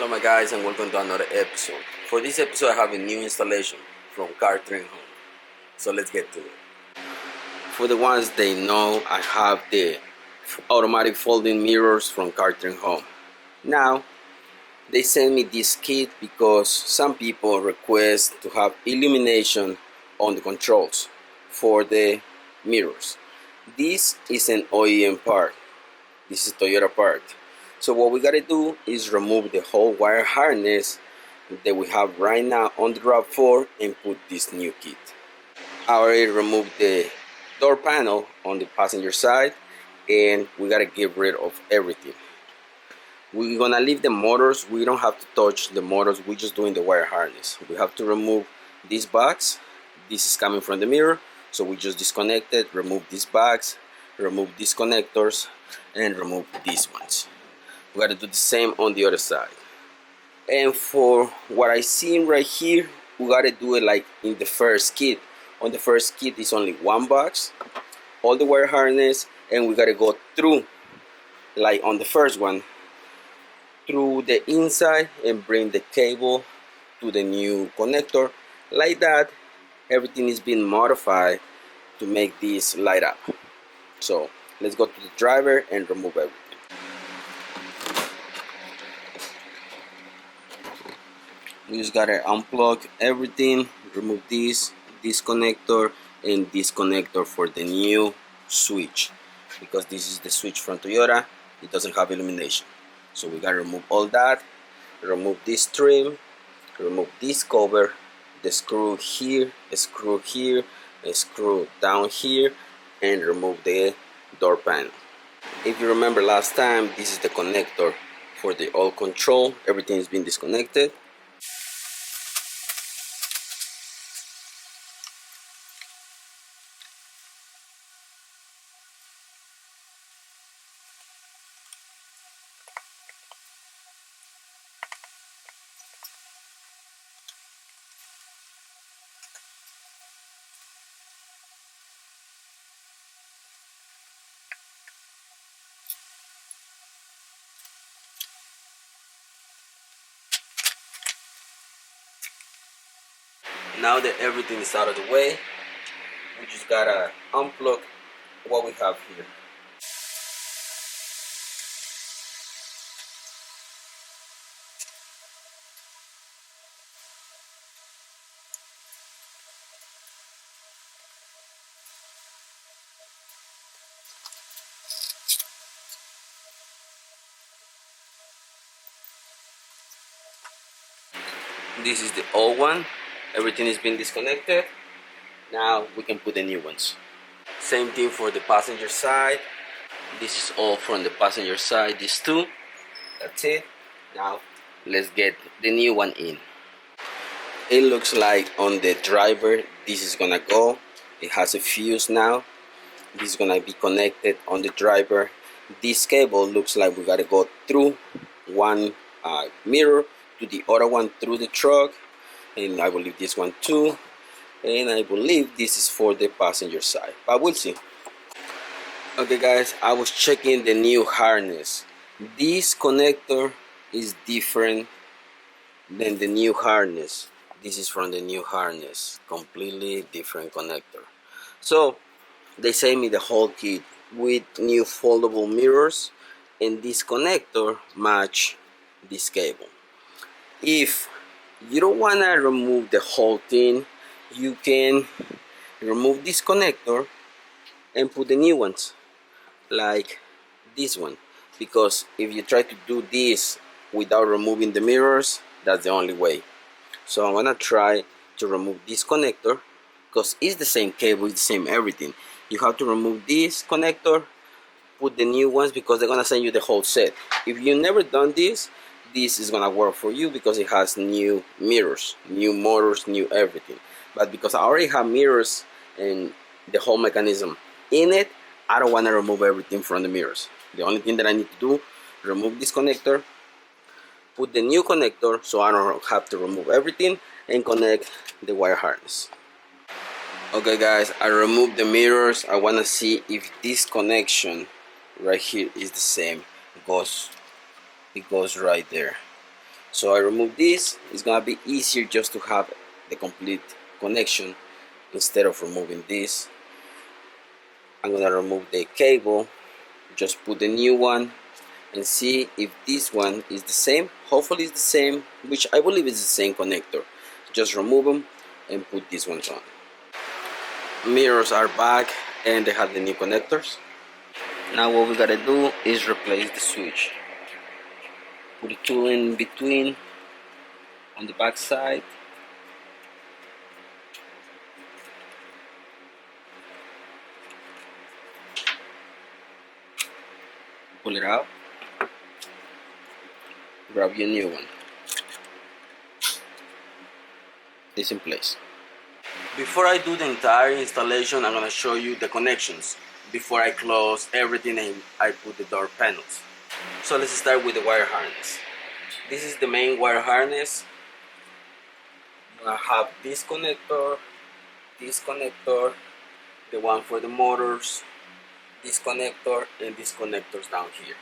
Hello my guys and welcome to another episode. For this episode I have a new installation from Cartrimhome. So let's get to it. For the ones they know, I have the automatic folding mirrors from Cartrimhome. Now they sent me this kit because some people request to have illumination on the controls for the mirrors. This is an OEM part. This is Toyota part. So what we gotta do is remove the whole wire harness that we have right now on the RAV4 and put this new kit. I already removed the door panel on the passenger side and we gotta get rid of everything. We're gonna leave the motors. We don't have to touch the motors. We're just doing the wire harness. We have to remove this box. This is coming from the mirror, so we just disconnect it, remove these bags, remove these connectors, and remove these ones. We gotta do the same on the other side. And for what I seen right here, we gotta do it like in the first kit. On the first kit is only one box, all the wire harness, and we gotta go through, like on the first one, through the inside and bring the cable to the new connector. Like that, everything is being modified to make this light up. So let's go to the driver and remove everything. We just gotta unplug everything, remove this connector and this connector for the new switch, because this is the switch from Toyota. It doesn't have illumination, so we gotta remove all that. Remove this trim, remove this cover, the screw here, a screw down here, and remove the door panel. If you remember last time, this is the connector for the oil control. Everything has been disconnected. Now that everything is out of the way, we just gotta unplug what we have here. This is the old one. Everything is being disconnected. Now we can put the new ones. Same thing for the passenger side. This is all from the passenger side, these two. That's it. Now let's get the new one in. It looks like on the driver this is gonna go. It has a fuse now. This is gonna be connected on the driver. This cable looks like we gotta go through one mirror to the other one through the truck, and I believe this one too, and I believe this is for the passenger side, but we'll see. Okay guys, I was checking the new harness. This connector is different than the new harness. This is from the new harness, completely different connector. So they sent me the whole kit with new foldable mirrors, and this connector match this cable. If you don't want to remove the whole thing, you can remove this connector and put the new ones, like this one, because if you try to do this without removing the mirrors, that's the only way. So I'm gonna try to remove this connector, because it's the same cable, it's the same everything. You have to remove this connector, put the new ones, because they're gonna send you the whole set. If you've never done this, this is gonna work for you because it has new mirrors, new motors, new everything. But because I already have mirrors and the whole mechanism in it, I don't want to remove everything from the mirrors. The only thing that I need to do, remove this connector, put the new connector so I don't have to remove everything, and connect the wire harness. Okay guys, I removed the mirrors. I want to see if this connection right here is the same. It goes right there. So I remove this. It's gonna be easier just to have the complete connection instead of removing this. I'm gonna remove the cable, just put the new one and see if this one is the same. Hopefully it's the same, which I believe is the same connector. Just remove them and put these ones on. Mirrors are back and they have the new connectors. Now what we gotta do is replace the switch. Put the tool in between on the back side. Pull it out. Grab your new one. This in place. Before I do the entire installation, I'm gonna show you the connections before I close everything and I put the door panels. So let's start with the wire harness. This is the main wire harness. I have this connector, the one for the motors, this connector, and these connectors down here.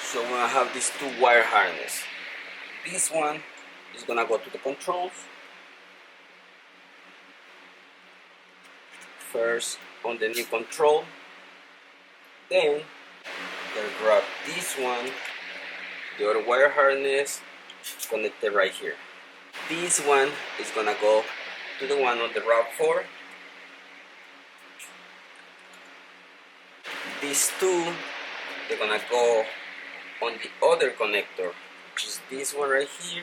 So I have these two wire harness. This one is gonna go to the controls. First on the new control, then gonna grab this one, the other wire harness connected right here. This one is gonna go to the one on the RAV4. These two, they're gonna go on the other connector, which is this one right here.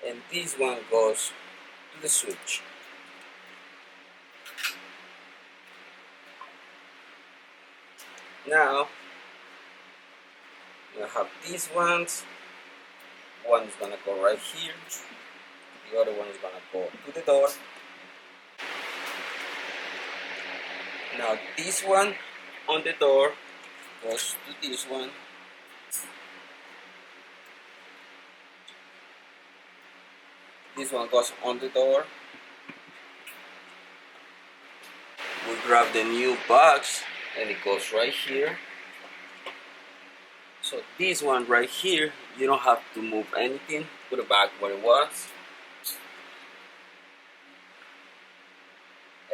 And this one goes to the switch. Now I have these ones. One is gonna go right here. The other one is gonna go to the door. Now this one on the door goes to this one. This one goes on the door. We grab the new box and it goes right here. So this one right here, you don't have to move anything. Put it back where it was.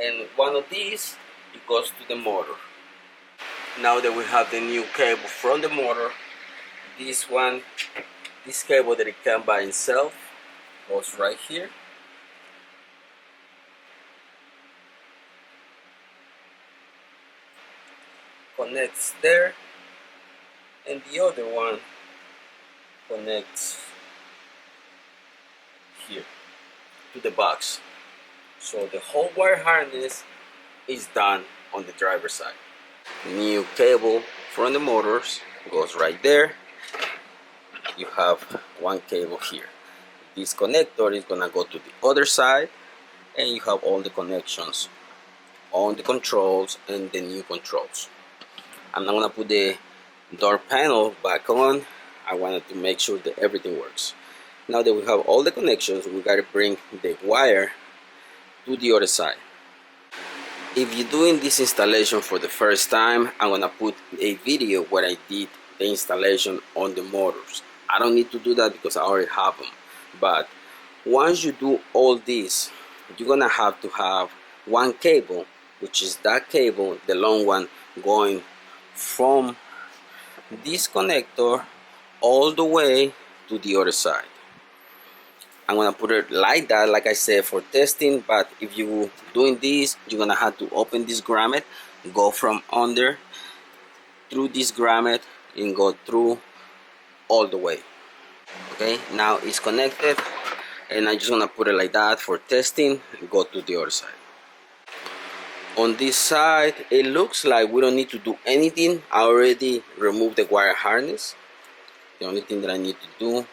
And one of these, it goes to the motor. Now that we have the new cable from the motor, this cable that it can by itself goes right here. Connects there, and the other one connects here to the box. So the whole wire harness is done on the driver's side. New cable from the motors goes right there. You have one cable here. This connector is gonna go to the other side, and you have all the connections on the controls and the new controls. I'm not gonna put the door panel back on. I wanted to make sure that everything works. Now that we have all the connections, we gotta bring the wire to the other side. If you're doing this installation for the first time, I'm gonna put a video where I did the installation on the motors. I don't need to do that because I already have them. But once you do all this, you're gonna have to have one cable, which is that cable, the long one, going from this connector all the way to the other side. I'm gonna put it like that, like I said, for testing. But if you doing this, you're gonna have to open this grommet, go from under through this grommet and go through all the way. Okay, now it's connected, and I'm just gonna put it like that for testing and go to the other side. On this side, it looks like we don't need to do anything. I already removed the wire harness. The only thing that I need to do,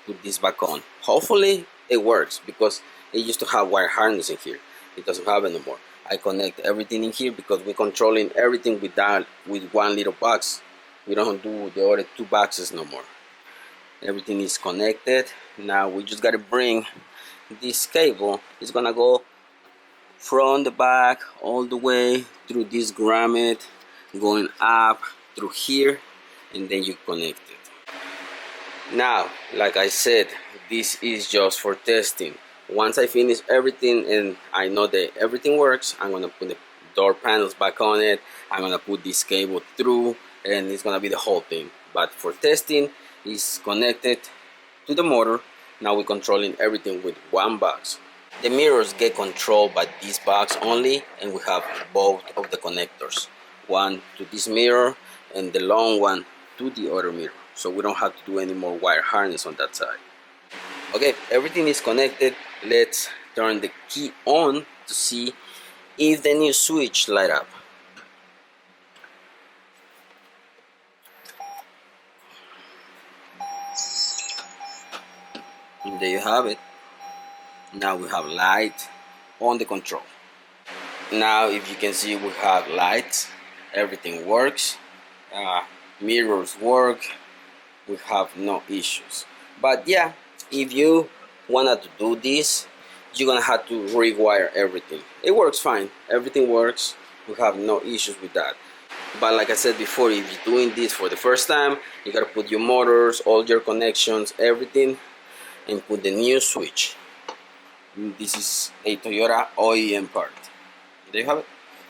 put this back on. Hopefully it works, because it used to have wire harness in here. It doesn't have it anymore. I connect everything in here because we're controlling everything with one little box. We don't do the other two boxes no more. Everything is connected. Now we just gotta bring this cable. It's gonna go from the back all the way through this grommet, going up through here, and then you connect it. Now, like I said, this is just for testing. Once I finish everything and I know that everything works, I'm gonna put the door panels back on it. I'm gonna put this cable through, and it's gonna be the whole thing. But for testing, it's connected to the motor. Now we're controlling everything with one box. The mirrors get controlled by this box only, and we have both of the connectors. One to this mirror and the long one to the other mirror. So we don't have to do any more wire harness on that side. Okay, everything is connected. Let's turn the key on to see if the new switch light up. And there you have it. Now we have light on the control. Now if you can see, we have lights, everything works, mirrors work, we have no issues. But yeah, if you wanted to do this, you're gonna have to rewire everything. It works fine, everything works, we have no issues with that. But like I said before, if you're doing this for the first time, you gotta put your motors, all your connections, everything, and put the new switch. This is a Toyota OEM part. There you have it.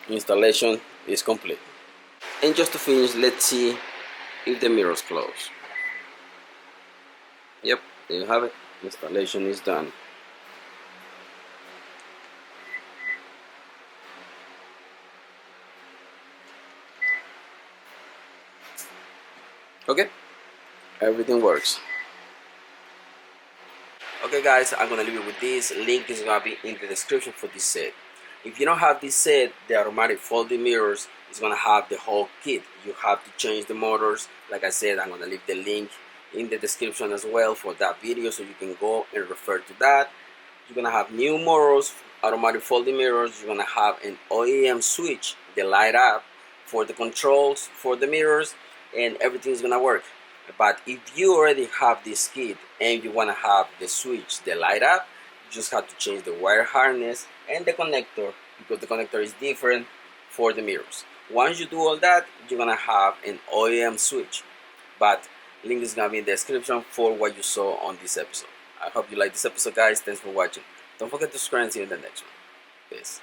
Installation is complete. And just to finish, let's see if the mirrors close. Yep, there you have it. Installation is done. Okay, everything works. Okay guys, I'm gonna leave it with this. Link is gonna be in the description for this set. If you don't have this set, the automatic folding mirrors is gonna have the whole kit. You have to change the motors. Like I said, I'm gonna leave the link in the description as well for that video, so you can go and refer to that. You're gonna have new motors, automatic folding mirrors. You're gonna have an OEM switch, the light up for the controls for the mirrors, and everything's gonna work. But if you already have this kit and you want to have the switch, the light up, you just have to change the wire harness and the connector, because the connector is different for the mirrors. Once you do all that, you're gonna have an OEM switch. But link is gonna be in the description for what you saw on this episode. I hope you like this episode, guys. Thanks for watching. Don't forget to subscribe and see you in the next one. Peace.